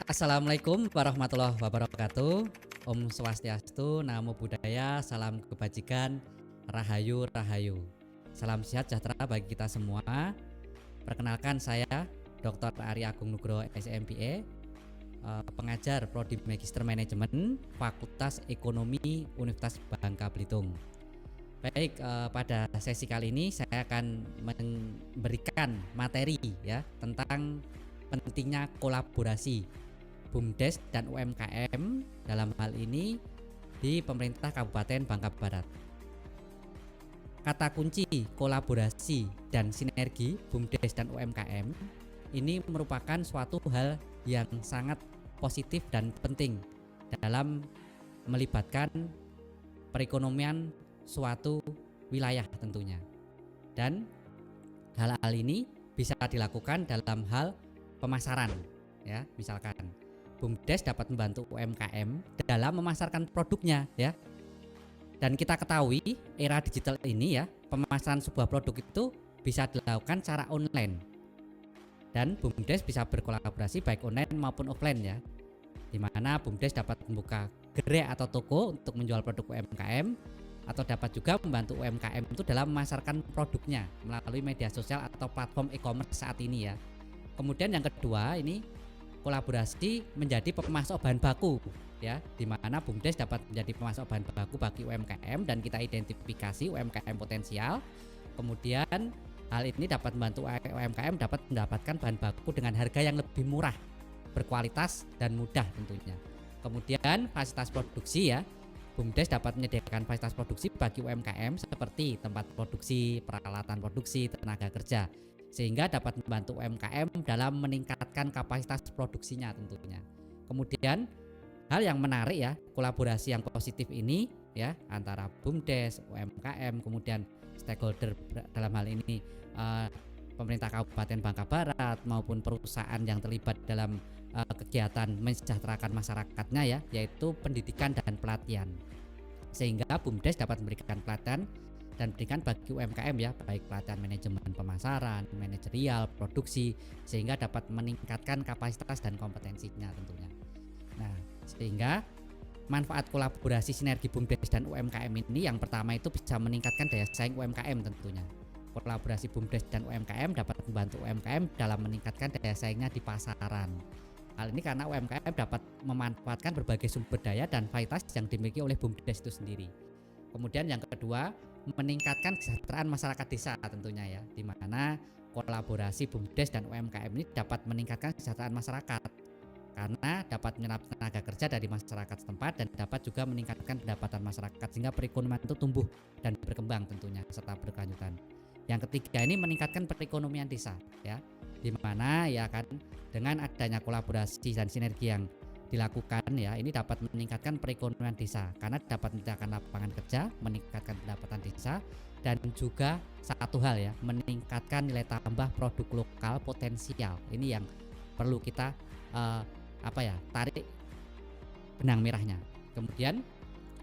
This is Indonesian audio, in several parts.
Assalamualaikum warahmatullahi wabarakatuh. Om Swastiastu, Namo Buddhaya, salam kebajikan, Rahayu Rahayu. Salam sehat sejahtera bagi kita semua. Perkenalkan saya Dr. Ari Agung Nugroho SMPE, pengajar Prodi Magister Manajemen Fakultas Ekonomi Universitas Bangka Belitung. Baik, pada sesi kali ini saya akan memberikan materi ya tentang pentingnya kolaborasi BUMDes dan UMKM dalam hal ini di pemerintah Kabupaten Bangka Barat. Kata kunci kolaborasi dan sinergi BUMDes dan UMKM ini merupakan suatu hal yang sangat positif dan penting dalam melibatkan perekonomian suatu wilayah tentunya. Dan hal-hal ini bisa dilakukan dalam hal pemasaran ya, misalkan BUMDes dapat membantu UMKM dalam memasarkan produknya ya. Dan kita ketahui era digital ini ya, pemasaran sebuah produk itu bisa dilakukan secara online. Dan BUMDes bisa berkolaborasi baik online maupun offline ya. Di mana BUMDes dapat membuka gerai atau toko untuk menjual produk UMKM atau dapat juga membantu UMKM itu dalam memasarkan produknya melalui media sosial atau platform e-commerce saat ini ya. Kemudian yang kedua ini kolaborasi menjadi pemasok bahan baku ya, di mana BUMDes dapat menjadi pemasok bahan baku bagi UMKM dan kita identifikasi UMKM potensial. Kemudian hal ini dapat membantu UMKM dapat mendapatkan bahan baku dengan harga yang lebih murah, berkualitas dan mudah tentunya. Kemudian fasilitas produksi ya, BUMDes dapat menyediakan fasilitas produksi bagi UMKM seperti tempat produksi, peralatan produksi, tenaga kerja, sehingga dapat membantu UMKM dalam meningkatkan kapasitas produksinya tentunya. Kemudian hal yang menarik ya, kolaborasi yang positif ini ya antara BUMDes, UMKM, kemudian stakeholder dalam hal ini pemerintah Kabupaten Bangka Barat maupun perusahaan yang terlibat dalam kegiatan mensejahterakan masyarakatnya ya, yaitu pendidikan dan pelatihan. Sehingga BUMDes dapat memberikan pelatihan dan pendidikan bagi UMKM ya, baik pelatihan manajemen pemasaran, manajerial, produksi, sehingga dapat meningkatkan kapasitas dan kompetensinya tentunya. Nah, sehingga manfaat kolaborasi sinergi BUMDes dan UMKM ini yang pertama itu bisa meningkatkan daya saing UMKM tentunya. Kolaborasi BUMDes dan UMKM dapat membantu UMKM dalam meningkatkan daya saingnya di pasaran. Hal ini karena UMKM dapat memanfaatkan berbagai sumber daya dan fasilitas yang dimiliki oleh BUMDes itu sendiri. Kemudian yang kedua, meningkatkan kesejahteraan masyarakat desa tentunya ya, di mana kolaborasi BUMDes dan UMKM ini dapat meningkatkan kesejahteraan masyarakat karena dapat menyerap tenaga kerja dari masyarakat setempat dan dapat juga meningkatkan pendapatan masyarakat sehingga perekonomian itu tumbuh dan berkembang tentunya serta berkelanjutan. Yang ketiga ini meningkatkan perekonomian desa ya, di mana ya kan dengan adanya kolaborasi dan sinergi yang dilakukan ya, ini dapat meningkatkan perekonomian desa karena dapat menciptakan lapangan kerja, meningkatkan pendapatan desa, dan juga satu hal ya, meningkatkan nilai tambah produk lokal potensial. Ini yang perlu kita tarik benang merahnya. Kemudian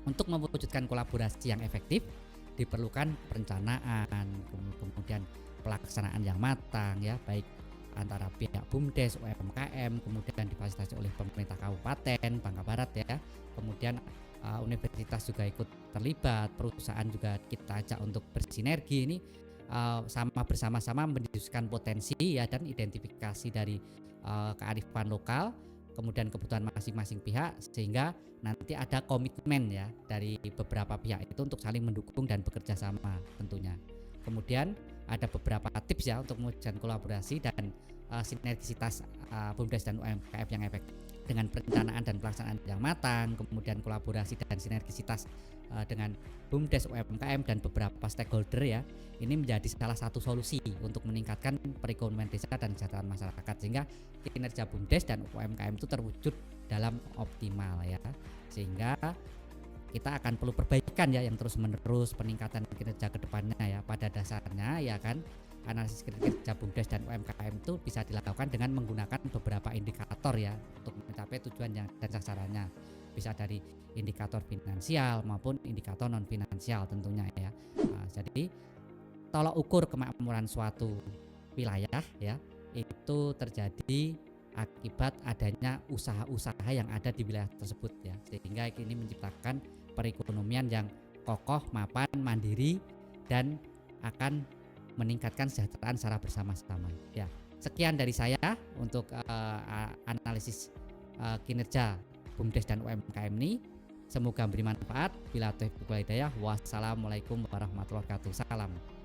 untuk mewujudkan kolaborasi yang efektif diperlukan perencanaan, kemudian pelaksanaan yang matang ya, baik antara pihak BUMDes, UMKM, kemudian difasilitasi oleh pemerintah Kabupaten Bangka Barat ya. Kemudian universitas juga ikut terlibat, perusahaan juga kita ajak untuk bersinergi ini bersama-sama mendiskusikan potensi ya dan identifikasi dari kearifan lokal, kemudian kebutuhan masing-masing pihak sehingga nanti ada komitmen ya dari beberapa pihak itu untuk saling mendukung dan bekerja sama tentunya. Kemudian ada beberapa tips ya untuk mewujudkan kolaborasi dan sinergisitas BUMDes dan UMKM yang efektif dengan perencanaan dan pelaksanaan yang matang, kemudian kolaborasi dan sinergisitas dengan BUMDes, UMKM dan beberapa stakeholder ya. Ini menjadi salah satu solusi untuk meningkatkan perekonomian desa dan kesejahteraan masyarakat sehingga kinerja BUMDes dan UMKM itu terwujud dalam optimal ya. Sehingga kita akan perlu perbaikan ya yang terus-menerus peningkatan kinerja kedepannya ya. Pada dasarnya ya kan analisis kinerja BUMDes dan UMKM itu bisa dilakukan dengan menggunakan beberapa indikator ya untuk mencapai tujuan dan sasarannya. Bisa dari indikator finansial maupun indikator non finansial tentunya ya. Jadi tolak ukur kemakmuran suatu wilayah ya itu terjadi akibat adanya usaha-usaha yang ada di wilayah tersebut ya, sehingga ini menciptakan perekonomian yang kokoh, mapan, mandiri, dan akan meningkatkan kesejahteraan secara bersama-sama ya. Sekian dari saya untuk analisis kinerja BUMDes dan UMKM ini. Semoga memberi manfaat. Bila taufiq wal hidayah. Wassalamualaikum warahmatullahi wabarakatuh. Salam.